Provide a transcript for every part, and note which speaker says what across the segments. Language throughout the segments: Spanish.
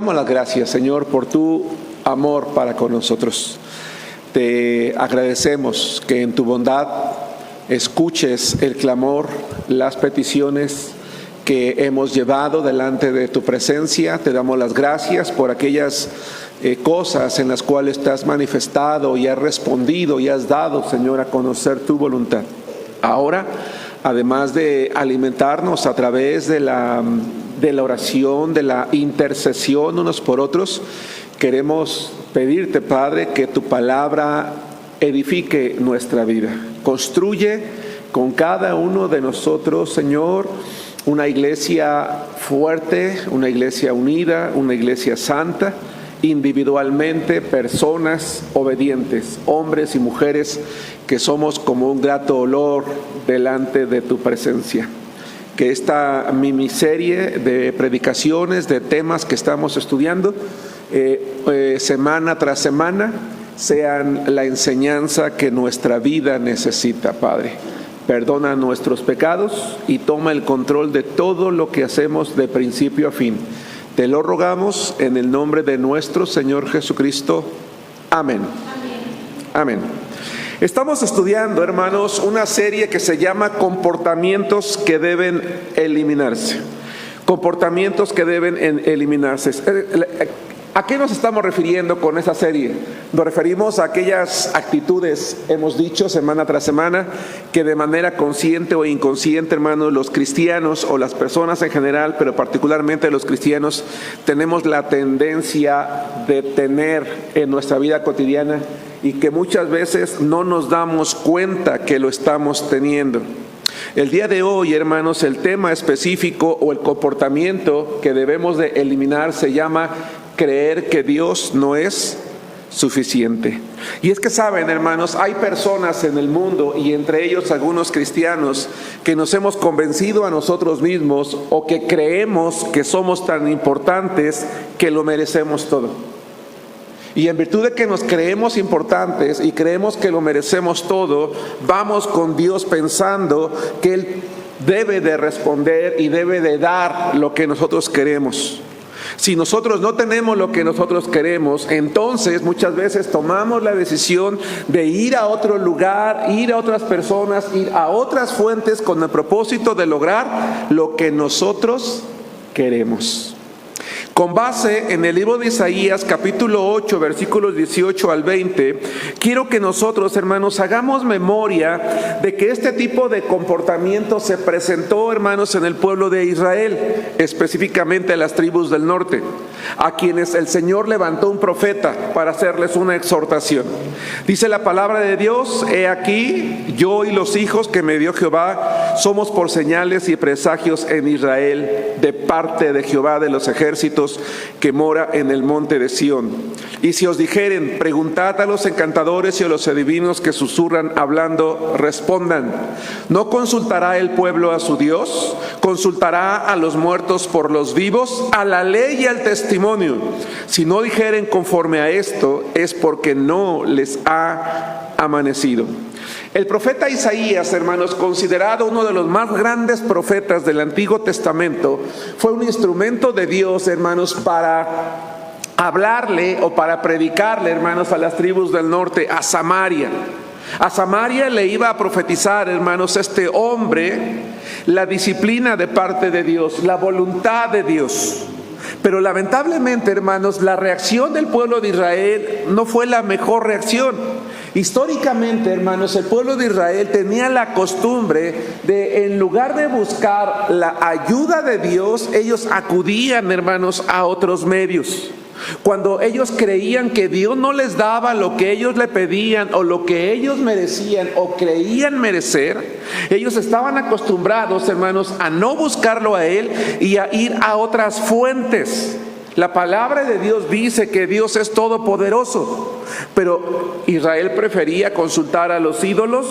Speaker 1: Damos las gracias, Señor, por tu amor para con nosotros. Te agradecemos que en tu bondad escuches el clamor, las peticiones que hemos llevado delante de tu presencia. Te damos las gracias por aquellas cosas en las cuales te has manifestado y has respondido y has dado, Señor, a conocer tu voluntad. Ahora, además de alimentarnos a través de la oración, de la intercesión unos por otros, queremos pedirte, Padre, que tu palabra edifique nuestra vida. Construye con cada uno de nosotros, Señor, una iglesia fuerte, una iglesia unida, una iglesia santa, individualmente personas obedientes, hombres y mujeres que somos como un grato olor delante de tu presencia. Que esta miniserie de predicaciones, de temas que estamos estudiando semana tras semana, sean la enseñanza que nuestra vida necesita, Padre. Perdona nuestros pecados y toma el control de todo lo que hacemos de principio a fin. Te lo rogamos en el nombre de nuestro Señor Jesucristo. Amén. Amén. Estamos estudiando, hermanos, una serie que se llama Comportamientos que deben eliminarse. Comportamientos que deben eliminarse. ¿A qué nos estamos refiriendo con esa serie? Nos referimos a aquellas actitudes, hemos dicho semana tras semana, que de manera consciente o inconsciente, hermanos, los cristianos o las personas en general, pero particularmente los cristianos, tenemos la tendencia de tener en nuestra vida cotidiana y que muchas veces no nos damos cuenta que lo estamos teniendo. El día de hoy, hermanos, el tema específico o el comportamiento que debemos de eliminar se llama creer que Dios no es suficiente. Y es que saben, hermanos, hay personas en el mundo y entre ellos algunos cristianos que nos hemos convencido a nosotros mismos o que creemos que somos tan importantes que lo merecemos todo. Y en virtud de que nos creemos importantes y creemos que lo merecemos todo, vamos con Dios pensando que Él debe de responder y debe de dar lo que nosotros queremos. Si nosotros no tenemos lo que nosotros queremos, entonces muchas veces tomamos la decisión de ir a otro lugar, ir a otras personas, ir a otras fuentes con el propósito de lograr lo que nosotros queremos. Con base en el libro de Isaías, capítulo 8, versículos 18 al 20, quiero que nosotros, hermanos, hagamos memoria de que este tipo de comportamiento se presentó, hermanos, en el pueblo de Israel, específicamente en las tribus del norte, a quienes el Señor levantó un profeta para hacerles una exhortación. Dice la palabra de Dios: he aquí, yo y los hijos que me dio Jehová somos por señales y presagios en Israel, de parte de Jehová de los ejércitos, que mora en el monte de Sión. Y si os dijeren, preguntad a los encantadores y a los adivinos que susurran hablando, respondan: ¿no consultará el pueblo a su Dios? ¿Consultará a los muertos por los vivos? A la ley y al testimonio. Si no dijeren conforme a esto, es porque no les ha amanecido. El profeta Isaías, hermanos, considerado uno de los más grandes profetas del Antiguo Testamento, fue un instrumento de Dios, hermanos, para hablarle o para predicarle, hermanos, a las tribus del norte, a Samaria. A Samaria le iba a profetizar, hermanos, este hombre, la disciplina de parte de Dios, la voluntad de Dios. Pero lamentablemente, hermanos, la reacción del pueblo de Israel no fue la mejor reacción. Históricamente, hermanos, el pueblo de Israel tenía la costumbre de, en lugar de buscar la ayuda de Dios, ellos acudían, hermanos, a otros medios. Cuando ellos creían que Dios no les daba lo que ellos le pedían o lo que ellos merecían o creían merecer, ellos estaban acostumbrados, hermanos, a no buscarlo a Él y a ir a otras fuentes. La palabra de Dios dice que Dios es todopoderoso, pero Israel prefería consultar a los ídolos,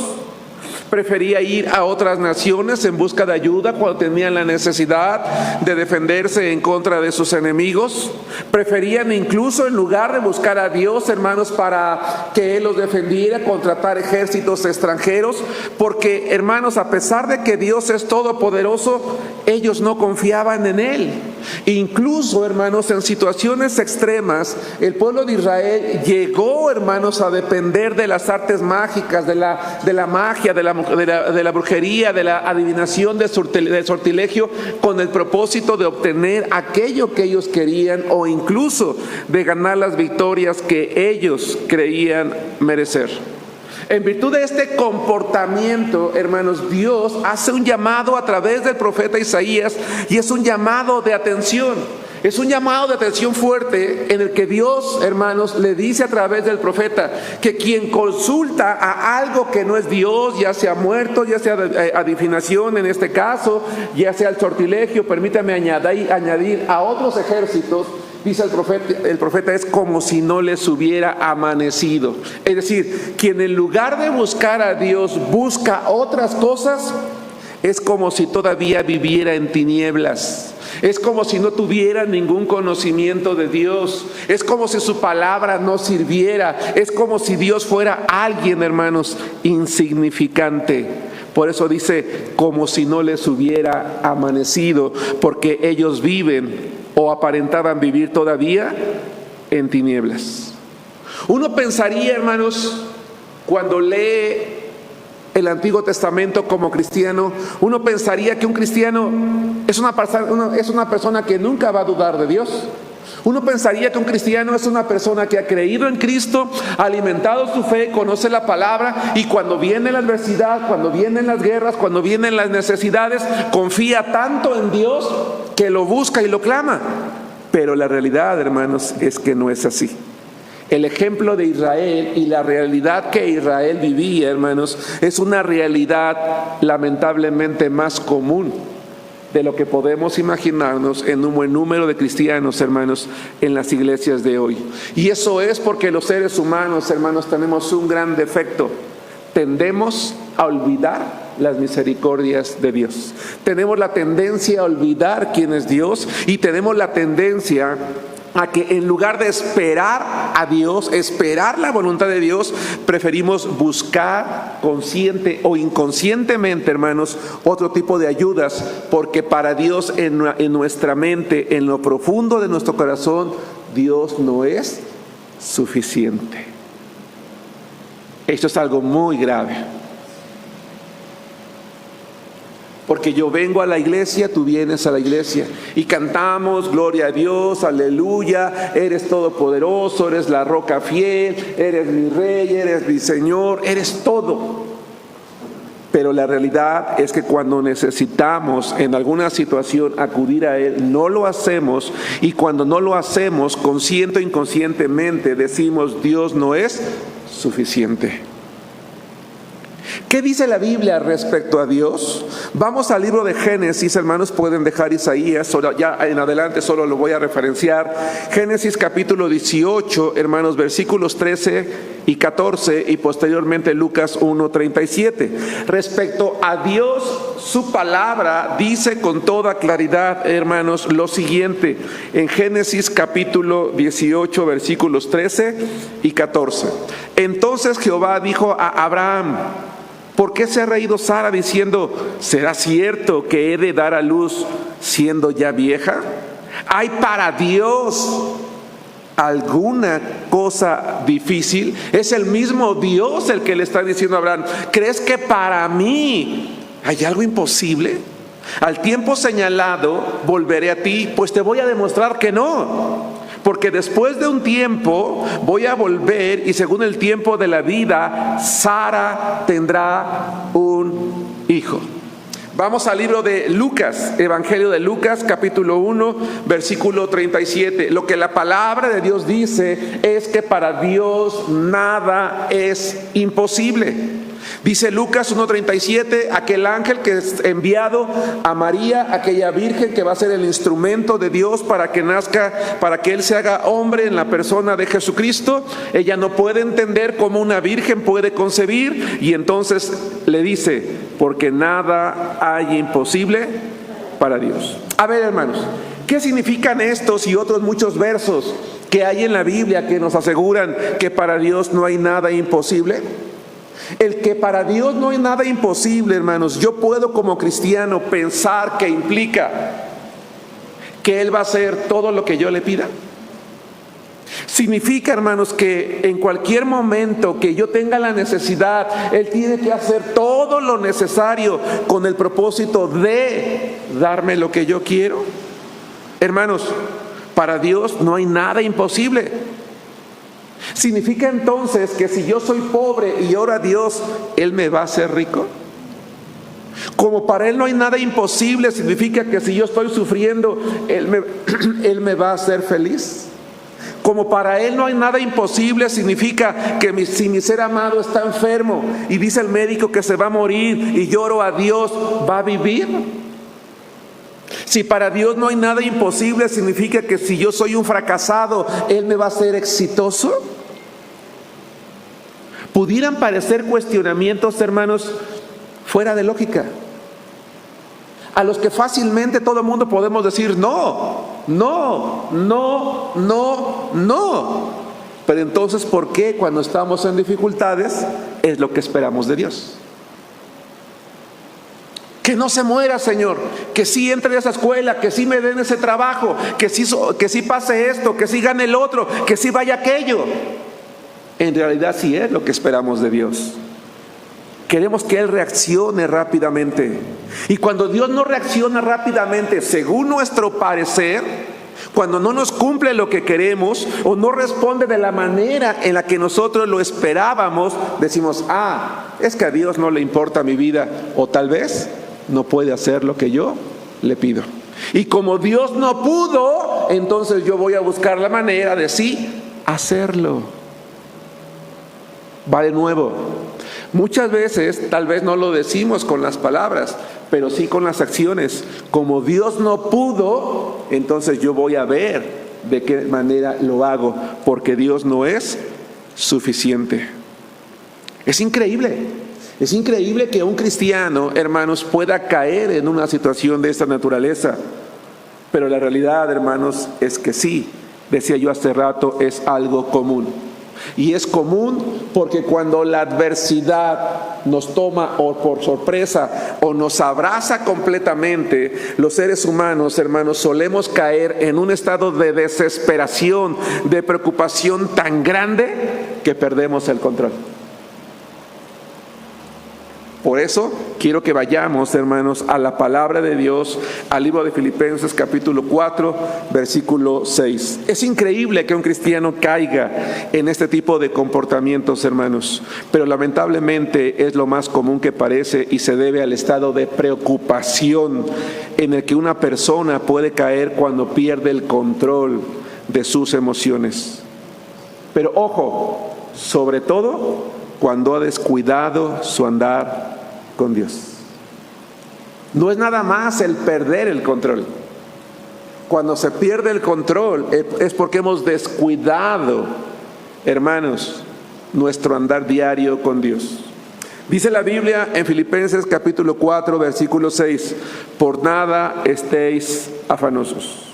Speaker 1: prefería ir a otras naciones en busca de ayuda cuando tenían la necesidad de defenderse en contra de sus enemigos. Preferían incluso, en lugar de buscar a Dios, hermanos, para que Él los defendiera, contratar ejércitos extranjeros, porque, hermanos, a pesar de que Dios es todopoderoso, ellos no confiaban en Él. Incluso, hermanos, en situaciones extremas, el pueblo de Israel llegó, hermanos, a depender de las artes mágicas, de la magia, de la brujería, de la adivinación, del sortilegio, con el propósito de obtener aquello que ellos querían o incluso de ganar las victorias que ellos creían merecer. En virtud de este comportamiento, hermanos, Dios hace un llamado a través del profeta Isaías, y es un llamado de atención. Es un llamado de atención fuerte en el que Dios, hermanos, le dice a través del profeta que quien consulta a algo que no es Dios, ya sea muerto, ya sea adivinación en este caso, ya sea el sortilegio, permítame añadir a otros ejércitos, dice el profeta, es como si no les hubiera amanecido. Es decir, quien en lugar de buscar a Dios busca otras cosas, es como si todavía viviera en tinieblas. Es como si no tuviera ningún conocimiento de Dios. Es como si su palabra no sirviera. Es como si Dios fuera alguien, hermanos, insignificante. Por eso dice, como si no les hubiera amanecido, porque ellos viven o aparentaban vivir todavía en tinieblas. Uno pensaría, hermanos, cuando lee el Antiguo Testamento como cristiano, uno pensaría que un cristiano es una persona que nunca va a dudar de Dios. Uno pensaría que un cristiano es una persona que ha creído en Cristo, ha alimentado su fe, conoce la palabra, y cuando viene la adversidad, cuando vienen las guerras, cuando vienen las necesidades, confía tanto en Dios que lo busca y lo clama. Pero la realidad, hermanos, es que no es así. El ejemplo de Israel y la realidad que Israel vivía, hermanos, es una realidad lamentablemente más común de lo que podemos imaginarnos en un buen número de cristianos, hermanos, en las iglesias de hoy. Y eso es porque los seres humanos, hermanos, tenemos un gran defecto. Tendemos a olvidar las misericordias de Dios. Tenemos la tendencia a olvidar quién es Dios, y tenemos la tendencia a que en lugar de esperar a Dios, esperar la voluntad de Dios, preferimos buscar consciente o inconscientemente, hermanos, otro tipo de ayudas, porque para Dios en nuestra mente, en lo profundo de nuestro corazón, Dios no es suficiente. Esto es algo muy grave. Porque yo vengo a la iglesia, tú vienes a la iglesia y cantamos gloria a Dios, aleluya, eres todopoderoso, eres la roca fiel, eres mi rey, eres mi Señor, eres todo. Pero la realidad es que cuando necesitamos en alguna situación acudir a Él, no lo hacemos, y cuando no lo hacemos, consciente o inconscientemente decimos, Dios no es suficiente. ¿Qué dice la Biblia respecto a Dios? Vamos al libro de Génesis, hermanos, pueden dejar Isaías, ya en adelante solo lo voy a referenciar. Génesis capítulo 18, hermanos, versículos 13 y 14, y posteriormente Lucas 1:37. Respecto a Dios, su palabra dice con toda claridad, hermanos, lo siguiente, en Génesis capítulo 18, versículos 13 y 14. Entonces Jehová dijo a Abraham, ¿por qué se ha reído Sara diciendo, ¿será cierto que he de dar a luz siendo ya vieja? ¿Hay para Dios alguna cosa difícil? Es el mismo Dios el que le está diciendo a Abraham, ¿crees que para mí hay algo imposible? Al tiempo señalado volveré a ti, pues te voy a demostrar que no. Porque después de un tiempo voy a volver, y según el tiempo de la vida, Sara tendrá un hijo. Vamos al libro de Lucas, Evangelio de Lucas, capítulo 1, versículo 37. Lo que la palabra de Dios dice es que para Dios nada es imposible. Dice Lucas 1:37, aquel ángel que es enviado a María, aquella virgen que va a ser el instrumento de Dios para que nazca, para que Él se haga hombre en la persona de Jesucristo. Ella no puede entender cómo una virgen puede concebir, y entonces le dice, porque nada hay imposible para Dios. A ver, hermanos, ¿qué significan estos y otros muchos versos que hay en la Biblia que nos aseguran que para Dios no hay nada imposible? El que para Dios no hay nada imposible, hermanos, yo puedo como cristiano pensar que implica que Él va a hacer todo lo que yo le pida? Significa, hermanos, que en cualquier momento que yo tenga la necesidad, Él tiene que hacer todo lo necesario con el propósito de darme lo que yo quiero. Hermanos, para Dios no hay nada imposible. ¿Significa entonces que si yo soy pobre y oro a Dios, Él me va a hacer rico? Como para Él no hay nada imposible, ¿significa que si yo estoy sufriendo, Él me va a hacer feliz? Como para Él no hay nada imposible, significa que si mi ser amado está enfermo y dice el médico que se va a morir y yo oro a Dios, ¿va a vivir? Si para Dios no hay nada imposible, significa que si yo soy un fracasado, Él me va a hacer exitoso. Pudieran parecer cuestionamientos, hermanos, fuera de lógica, a los que fácilmente todo el mundo podemos decir no. Pero entonces, ¿por qué cuando estamos en dificultades es lo que esperamos de Dios? Que no se muera, Señor, que sí entre a esa escuela, que sí me den ese trabajo, que sí pase esto, que sí gane el otro, que sí vaya aquello. En realidad sí es lo que esperamos de Dios. Queremos que Él reaccione rápidamente. Y cuando Dios no reacciona rápidamente según nuestro parecer, cuando no nos cumple lo que queremos o no responde de la manera en la que nosotros lo esperábamos, decimos, es que a Dios no le importa mi vida, o tal vez no puede hacer lo que yo le pido. Y como Dios no pudo, entonces yo voy a buscar la manera de sí hacerlo. Va de nuevo. Muchas veces tal vez no lo decimos con las palabras, pero sí con las acciones. Como Dios no pudo, entonces yo voy a ver de qué manera lo hago, porque Dios no es suficiente. Es increíble que un cristiano, hermanos, pueda caer en una situación de esta naturaleza. Pero la realidad, hermanos, es que sí, decía yo hace rato, es algo común. Y es común porque cuando la adversidad nos toma o por sorpresa o nos abraza completamente, los seres humanos, hermanos, solemos caer en un estado de desesperación, de preocupación tan grande que perdemos el control. Por eso quiero que vayamos, hermanos, a la palabra de Dios, al libro de Filipenses capítulo 4, versículo 6. Es increíble que un cristiano caiga en este tipo de comportamientos, hermanos, pero lamentablemente es lo más común que parece y se debe al estado de preocupación en el que una persona puede caer cuando pierde el control de sus emociones. Pero ojo, sobre todo cuando ha descuidado su andar con Dios. No es nada más el perder el control. Cuando se pierde el control es porque hemos descuidado, hermanos, nuestro andar diario con Dios. Dice la Biblia en Filipenses capítulo 4, versículo 6, por nada estéis afanosos.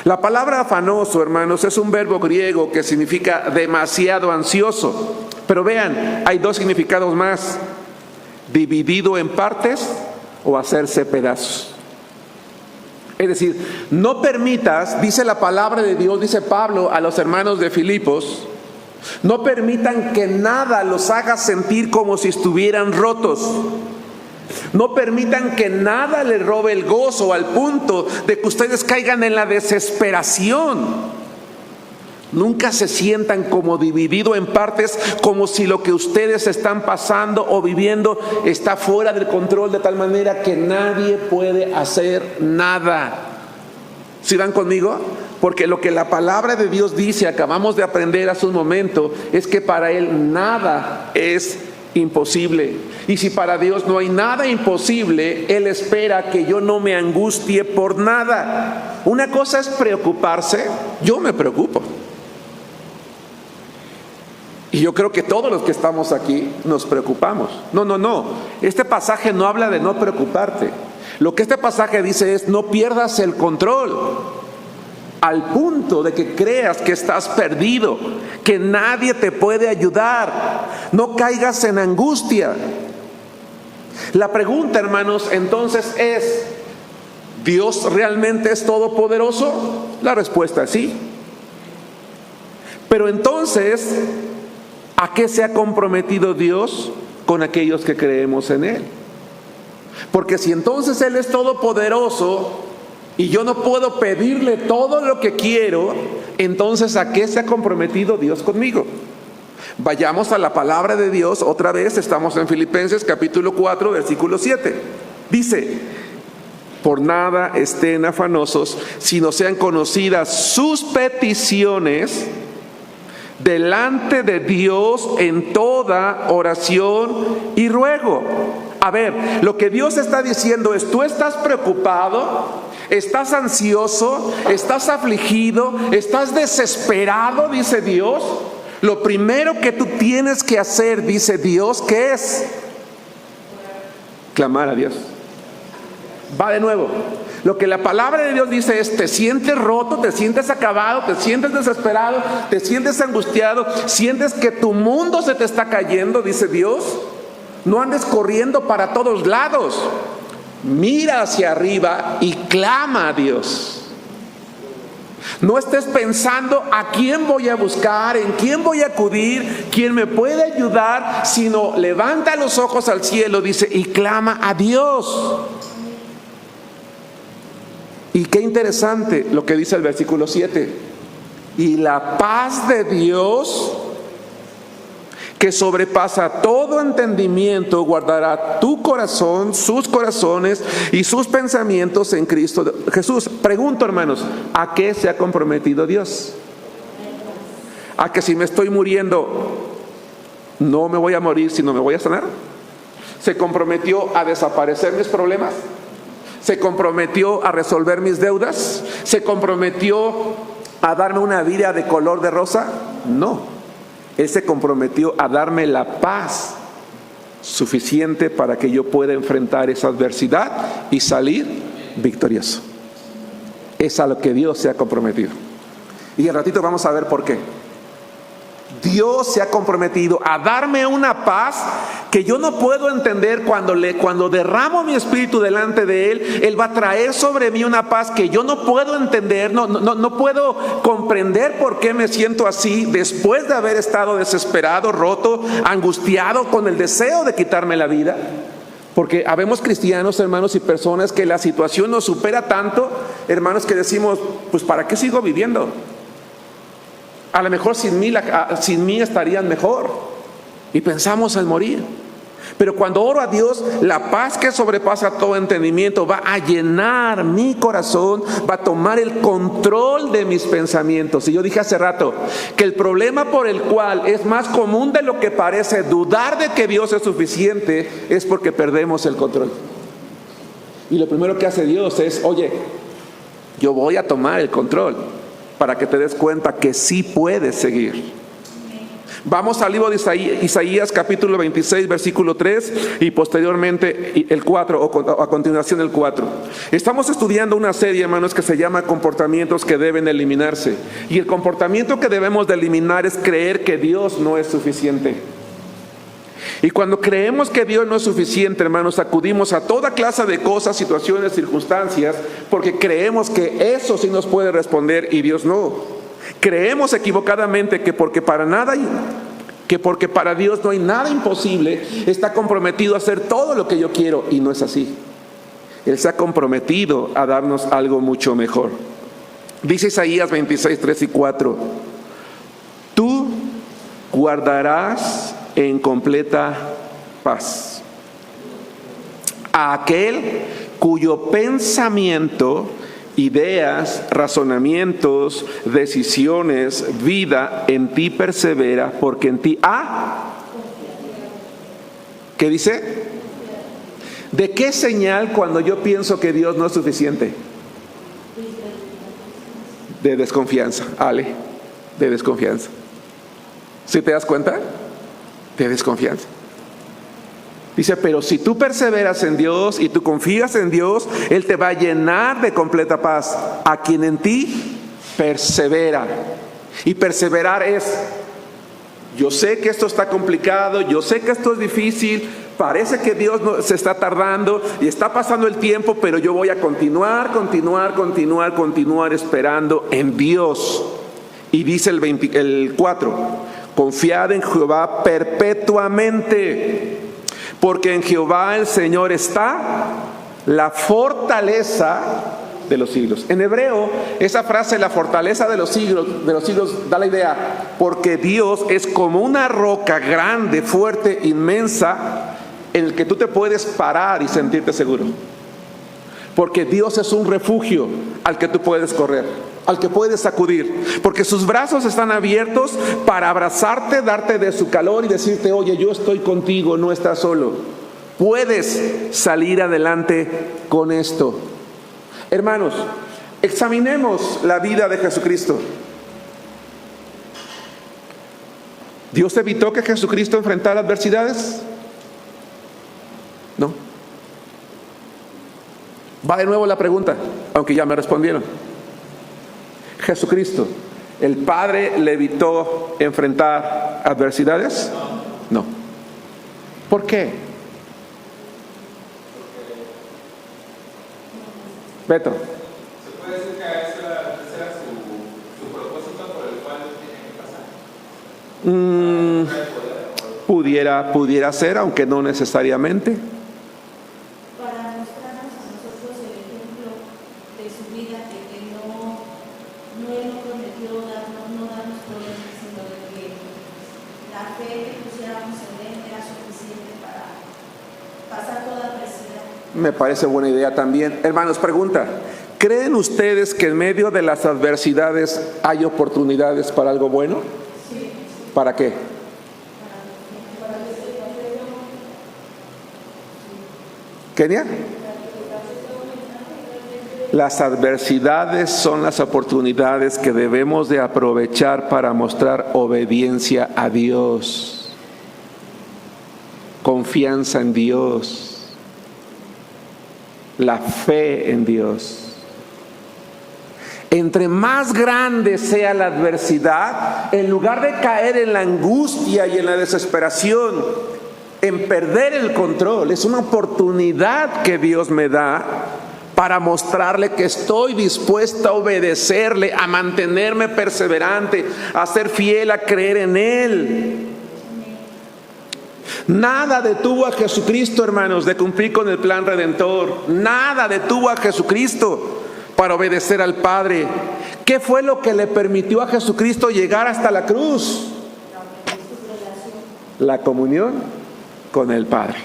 Speaker 1: La palabra afanoso, hermanos, es un verbo griego que significa demasiado ansioso. Pero vean, hay dos significados más: dividido en partes o hacerse pedazos. Es decir, no permitas, dice la palabra de Dios, dice Pablo a los hermanos de Filipos, no permitan que nada los haga sentir como si estuvieran rotos. No permitan que nada les robe el gozo al punto de que ustedes caigan en la desesperación. Nunca se sientan como dividido en partes, como si lo que ustedes están pasando o viviendo está fuera del control de tal manera que nadie puede hacer nada. ¿Sí van conmigo? Porque lo que la palabra de Dios dice, acabamos de aprender hace un momento, es que para Él nada es imposible. Y si para Dios no hay nada imposible, Él espera que yo no me angustie por nada. Una cosa es preocuparse. Yo me preocupo. Y yo creo que todos los que estamos aquí nos preocupamos. No. Este pasaje no habla de no preocuparte. Lo que este pasaje dice es: no pierdas el control al punto de que creas que estás perdido, que nadie te puede ayudar. No caigas en angustia. La pregunta, hermanos, entonces es: ¿Dios realmente es todopoderoso? La respuesta es sí. Pero entonces, ¿a qué se ha comprometido Dios con aquellos que creemos en Él? Porque si entonces Él es todopoderoso y yo no puedo pedirle todo lo que quiero, entonces ¿a qué se ha comprometido Dios conmigo? Vayamos a la palabra de Dios otra vez. Estamos en Filipenses capítulo 4, versículo 7. Dice: por nada estén afanosos, sino sean conocidas sus peticiones delante de Dios en toda oración y ruego. A ver, lo que Dios está diciendo es: tú estás preocupado, estás ansioso, estás afligido, estás desesperado, dice Dios. Lo primero que tú tienes que hacer, dice Dios, ¿qué es? Clamar a Dios. Va de nuevo. Lo que la palabra de Dios dice es: te sientes roto, te sientes acabado, te sientes desesperado, te sientes angustiado, sientes que tu mundo se te está cayendo, dice Dios. No andes corriendo para todos lados. Mira hacia arriba y clama a Dios. No estés pensando a quién voy a buscar, en quién voy a acudir, quién me puede ayudar, sino levanta los ojos al cielo, dice, y clama a Dios. Y qué interesante lo que dice el versículo 7. Y la paz de Dios, que sobrepasa todo entendimiento, guardará tu corazón, sus corazones y sus pensamientos en Cristo Jesús. Pregunto, hermanos, ¿a qué se ha comprometido Dios? ¿A que si me estoy muriendo, no me voy a morir, sino me voy a sanar? ¿Se comprometió a desaparecer mis problemas? ¿Se comprometió a resolver mis deudas? ¿Se comprometió a darme una vida de color de rosa? No. Él se comprometió a darme la paz suficiente para que yo pueda enfrentar esa adversidad y salir victorioso. Es a lo que Dios se ha comprometido. Y al ratito vamos a ver por qué. Dios se ha comprometido a darme una paz que yo no puedo entender. Cuando derramo mi espíritu delante de Él, Él va a traer sobre mí una paz que yo no puedo entender, no puedo comprender por qué me siento así después de haber estado desesperado, roto, angustiado, con el deseo de quitarme la vida. Porque habemos cristianos, hermanos, y personas que la situación nos supera tanto, hermanos, que decimos, pues ¿para qué sigo viviendo? A lo mejor sin mí estarían mejor. Y pensamos en morir. Pero cuando oro a Dios, la paz que sobrepasa todo entendimiento va a llenar mi corazón, va a tomar el control de mis pensamientos. Y yo dije hace rato que el problema por el cual es más común de lo que parece dudar de que Dios es suficiente es porque perdemos el control. Y lo primero que hace Dios es: oye, yo voy a tomar el control, para que te des cuenta que sí puedes seguir. Vamos al libro de Isaías capítulo 26 versículo 3 y posteriormente el 4, o a continuación el 4. Estamos estudiando una serie, hermanos, que se llama Comportamientos que deben eliminarse. Y el comportamiento que debemos de eliminar es creer que Dios no es suficiente. Y cuando creemos que Dios no es suficiente, hermanos, acudimos a toda clase de cosas, situaciones, circunstancias, porque creemos que eso sí nos puede responder y Dios no. Creemos equivocadamente que porque para Dios no hay nada imposible, está comprometido a hacer todo lo que yo quiero, y no es así. Él se ha comprometido a darnos algo mucho mejor. Dice Isaías 26, 3 y 4: tú guardarás en completa paz a aquel cuyo pensamiento, ideas, razonamientos, decisiones, vida en ti persevera, porque en ti ha... ¿Qué dice? ¿De qué señal cuando yo pienso que Dios no es suficiente? De desconfianza, Ale, de desconfianza. ¿Sí te das cuenta? De desconfianza. Dice, pero si tú perseveras en Dios y tú confías en Dios, Él te va a llenar de completa paz a quien en ti persevera. Y perseverar es: yo sé que esto está complicado, yo sé que esto es difícil, Parece que Dios se está tardando y está pasando el tiempo, pero yo voy a continuar esperando en Dios. Y dice el 4, confiad en Jehová perpetuamente, porque en Jehová el Señor está la fortaleza de los siglos. En hebreo, esa frase, la fortaleza de los siglos, da la idea, porque Dios es como una roca grande, fuerte, inmensa, en el que tú te puedes parar y sentirte seguro. Porque Dios es un refugio al que tú puedes correr, al que puedes acudir, porque sus brazos están abiertos para abrazarte, darte de su calor y decirte: oye, yo estoy contigo, no estás solo. Puedes salir adelante con esto. Hermanos, examinemos la vida de Jesucristo. ¿Dios evitó que Jesucristo enfrentara adversidades? No. Va de nuevo la pregunta, aunque ya me respondieron. Jesucristo, ¿el Padre le evitó enfrentar adversidades? No. ¿Por qué? Beto.
Speaker 2: ¿Se puede decir que ese era su propósito por el cual tiene que pasar?
Speaker 1: Pudiera ser, aunque no necesariamente.
Speaker 3: Para mostrarnos a nosotros el ejemplo de su vida, de que él no prometió no darnos problemas, sino de que la fe que pusiéramos en él era suficiente para pasar toda adversidad.
Speaker 1: Me parece buena idea también. Hermanos, pregunta: ¿creen ustedes que en medio de las adversidades hay oportunidades para algo bueno?
Speaker 3: Sí.
Speaker 1: ¿Para qué? ¿Kenia? Las adversidades son las oportunidades que debemos de aprovechar para mostrar obediencia a Dios, confianza en Dios, la fe en Dios. Entre más grande sea la adversidad, en lugar de caer en la angustia y en la desesperación, en perder el control, es una oportunidad que Dios me da para mostrarle que estoy dispuesta a obedecerle, a mantenerme perseverante, a ser fiel, a creer en Él. Nada detuvo a Jesucristo, hermanos, de cumplir con el plan redentor. Nada detuvo a Jesucristo para obedecer al Padre. ¿Qué fue lo que le permitió a Jesucristo llegar hasta la cruz? La comunión con el Padre.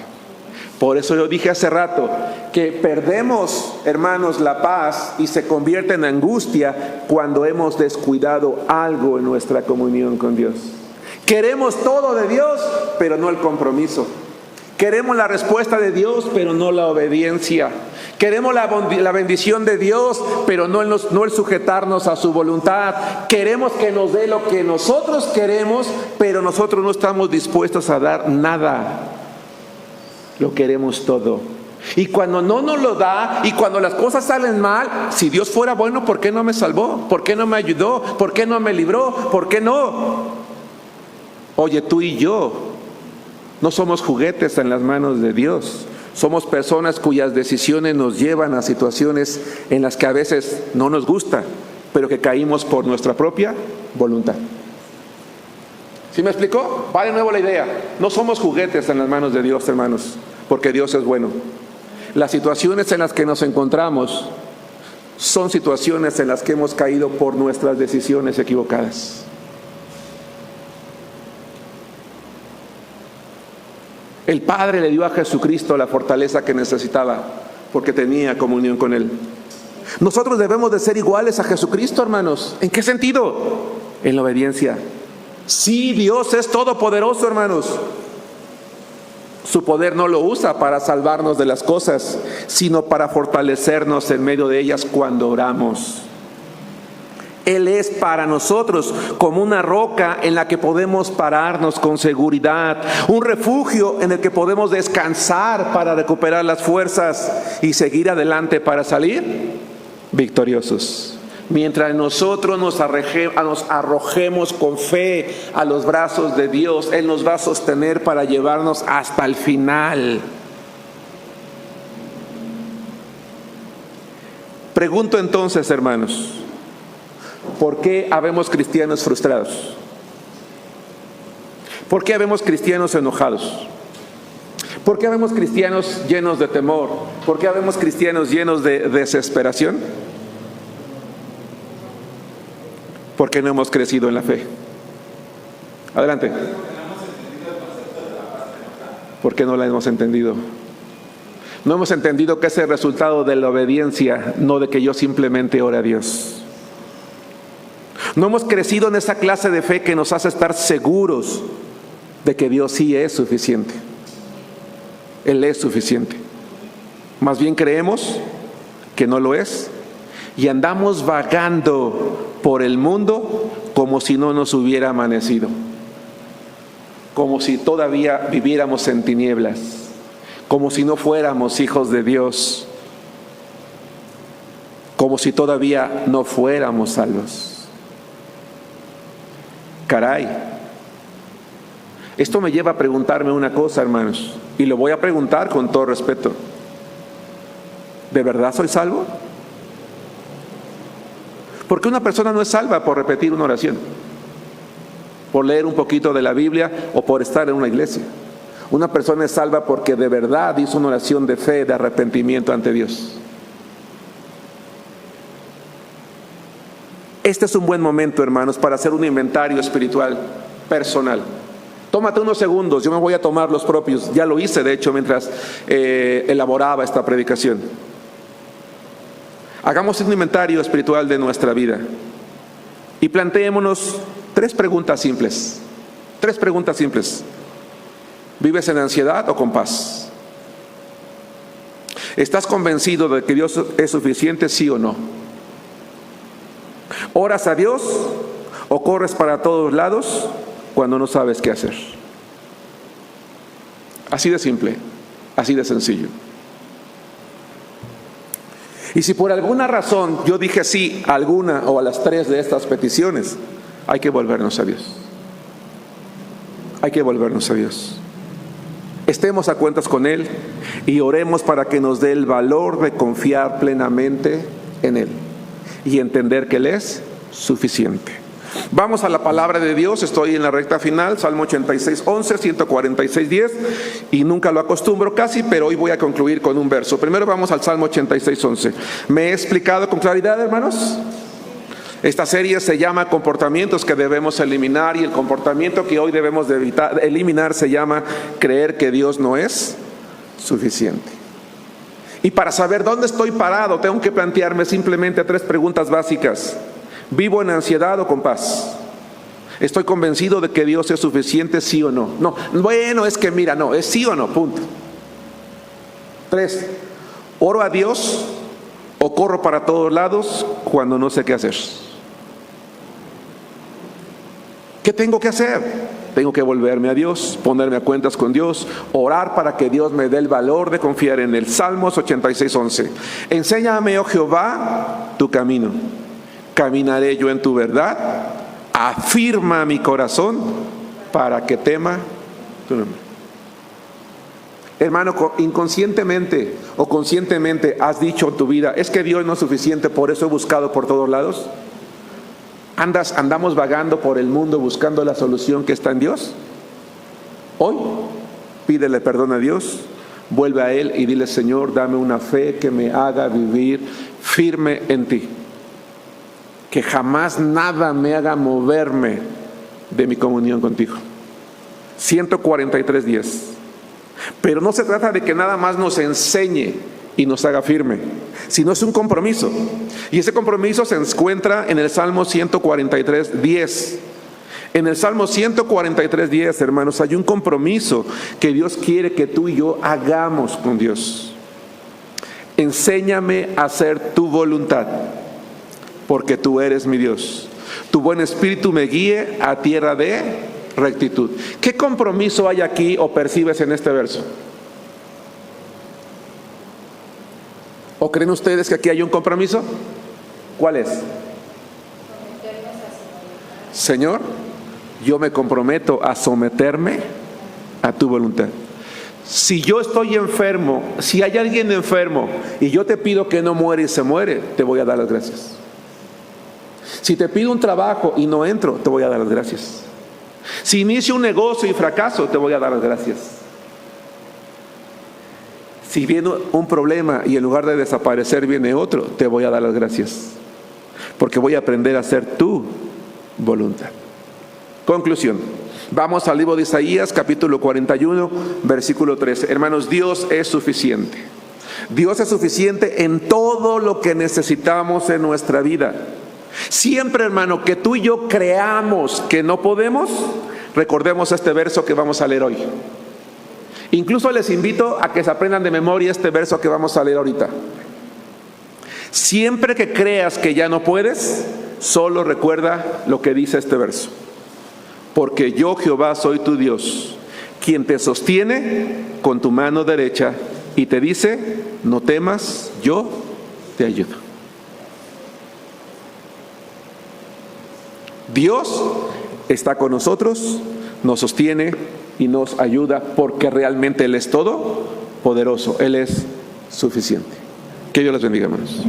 Speaker 1: Por eso yo dije hace rato que perdemos, hermanos, la paz y se convierte en angustia cuando hemos descuidado algo en nuestra comunión con Dios. Queremos todo de Dios, pero no el compromiso. Queremos la respuesta de Dios, pero no la obediencia. Queremos la bendición de Dios, pero no el sujetarnos a su voluntad. Queremos que nos dé lo que nosotros queremos, pero nosotros no estamos dispuestos a dar nada. Lo queremos todo. Y cuando no nos lo da, y cuando las cosas salen mal, si Dios fuera bueno, ¿por qué no me salvó? ¿Por qué no me ayudó? ¿Por qué no me libró? ¿Por qué no? Oye, tú y yo no somos juguetes en las manos de Dios. Somos personas cuyas decisiones nos llevan a situaciones en las que a veces no nos gusta, pero que caímos por nuestra propia voluntad. ¿Sí me explicó? Va de nuevo la idea. No somos juguetes en las manos de Dios, hermanos, porque Dios es bueno. Las situaciones en las que nos encontramos son situaciones en las que hemos caído por nuestras decisiones equivocadas. El Padre le dio a Jesucristo la fortaleza que necesitaba porque tenía comunión con Él. Nosotros debemos de ser iguales a Jesucristo, hermanos. ¿En qué sentido? En la obediencia. Sí, Dios es todopoderoso, hermanos. Su poder no lo usa para salvarnos de las cosas, sino para fortalecernos en medio de ellas cuando oramos. Él es para nosotros como una roca en la que podemos pararnos con seguridad, un refugio en el que podemos descansar para recuperar las fuerzas y seguir adelante para salir victoriosos. Mientras nosotros nos arrojemos con fe a los brazos de Dios, Él nos va a sostener para llevarnos hasta el final. Pregunto entonces, hermanos, ¿por qué habemos cristianos frustrados? ¿Por qué habemos cristianos enojados? ¿Por qué habemos cristianos llenos de temor? ¿Por qué habemos cristianos llenos de desesperación? Porque no hemos crecido en la fe. Adelante. Porque no la hemos entendido. No hemos entendido que es el resultado de la obediencia, no de que yo simplemente ore a Dios. No hemos crecido en esa clase de fe que nos hace estar seguros de que Dios sí es suficiente. Él es suficiente. Más bien creemos que no lo es y andamos vagando por el mundo como si no nos hubiera amanecido, como si todavía viviéramos en tinieblas, como si no fuéramos hijos de Dios, como si todavía no fuéramos salvos. Caray, esto me lleva a preguntarme una cosa, hermanos, y lo voy a preguntar con todo respeto. ¿De verdad soy salvo? Porque una persona no es salva por repetir una oración, por leer un poquito de la Biblia o por estar en una iglesia. Una persona es salva porque de verdad hizo una oración de fe, de arrepentimiento ante Dios. Este es un buen momento, hermanos, para hacer un inventario espiritual personal. Tómate unos segundos, yo me voy a tomar los propios. Ya lo hice, de hecho, mientras elaboraba esta predicación. Hagamos un inventario espiritual de nuestra vida y planteémonos tres preguntas simples. Tres preguntas simples. ¿Vives en ansiedad o con paz? ¿Estás convencido de que Dios es suficiente, sí o no? ¿Oras a Dios o corres para todos lados cuando no sabes qué hacer? Así de simple, así de sencillo. Y si por alguna razón yo dije sí a alguna o a las tres de estas peticiones, hay que volvernos a Dios. Hay que volvernos a Dios. Estemos a cuentas con Él y oremos para que nos dé el valor de confiar plenamente en Él y entender que Él es suficiente. Vamos a la palabra de Dios. Estoy en la recta final, Salmo 86, 11, 146, 10, y nunca lo acostumbro casi, pero hoy voy a concluir con un verso. Primero vamos al Salmo 86, 11. ¿Me he explicado con claridad, hermanos? Esta serie se llama Comportamientos que debemos eliminar, y el comportamiento que hoy debemos de eliminar se llama creer que Dios no es suficiente. Y para saber dónde estoy parado, tengo que plantearme simplemente tres preguntas básicas. ¿Vivo en ansiedad o con paz? ¿Estoy convencido de que Dios es suficiente, sí o no? No, bueno, es que mira, no, es sí o no, punto. 3. ¿Oro a Dios o corro para todos lados cuando no sé qué hacer? ¿Qué tengo que hacer? Tengo que volverme a Dios, ponerme a cuentas con Dios, orar para que Dios me dé el valor de confiar en Él. Salmos 86, 11. Enséñame, oh Jehová, tu camino. Caminaré yo en tu verdad. Afirma mi corazón para que tema tu nombre. Hermano, inconscientemente o conscientemente has dicho en tu vida, es que Dios no es suficiente, por eso he buscado por todos lados. Andamos vagando por el mundo buscando la solución que está en Dios. Hoy pídele perdón a Dios, vuelve a Él y dile: Señor, dame una fe que me haga vivir firme en ti, que jamás nada me haga moverme de mi comunión contigo. 143:10. Pero no se trata de que nada más nos enseñe y nos haga firme, sino es un compromiso. Y ese compromiso se encuentra en el Salmo 143:10. En el Salmo 143:10, hermanos, hay un compromiso que Dios quiere que tú y yo hagamos con Dios. Enséñame a hacer tu voluntad, porque tú eres mi Dios. Tu buen espíritu me guíe a tierra de rectitud. ¿Qué compromiso hay aquí o percibes en este verso? ¿O creen ustedes que aquí hay un compromiso? ¿Cuál es? Señor, yo me comprometo a someterme a tu voluntad. Si yo estoy enfermo, si hay alguien enfermo y yo te pido que no muere y se muere, te voy a dar las gracias. Si te pido un trabajo y no entro, te voy a dar las gracias. Si inicio un negocio y fracaso, te voy a dar las gracias. Si viene un problema y en lugar de desaparecer viene otro, te voy a dar las gracias. Porque voy a aprender a hacer tu voluntad. Conclusión. Vamos al libro de Isaías, capítulo 41, versículo 13. Hermanos, Dios es suficiente. Dios es suficiente en todo lo que necesitamos en nuestra vida. Siempre, hermano, que tú y yo creamos que no podemos, recordemos este verso que vamos a leer hoy. Incluso les invito a que se aprendan de memoria este verso que vamos a leer ahorita. Siempre que creas que ya no puedes, solo recuerda lo que dice este verso. Porque yo, Jehová, soy tu Dios, quien te sostiene con tu mano derecha y te dice, no temas, yo te ayudo. Dios está con nosotros, nos sostiene y nos ayuda porque realmente Él es todopoderoso, Él es suficiente. Que Dios les bendiga, hermanos.